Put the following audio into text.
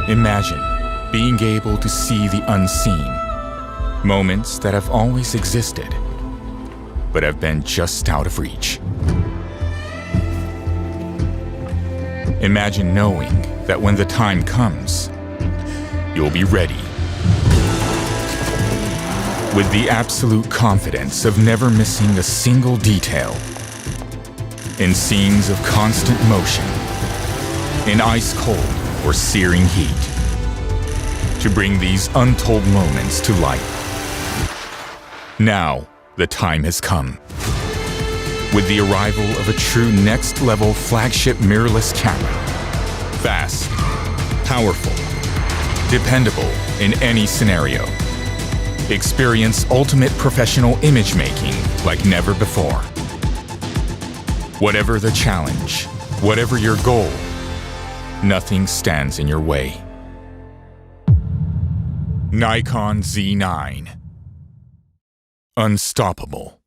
Imagine being able to see the unseen, moments that have always existed, but have been just out of reach. Imagine knowing that when the time comes, you'll be ready. With the absolute confidence of never missing a single detail. In scenes of constant motion, in ice-cold or searing heat, to bring these untold moments to light. Now, the time has come. With the arrival of a true next-level flagship mirrorless camera. Fast, powerful, dependable in any scenario. Experience ultimate professional image making like never before. Whatever the challenge, whatever your goal, nothing stands in your way. Nikon Z9. Unstoppable.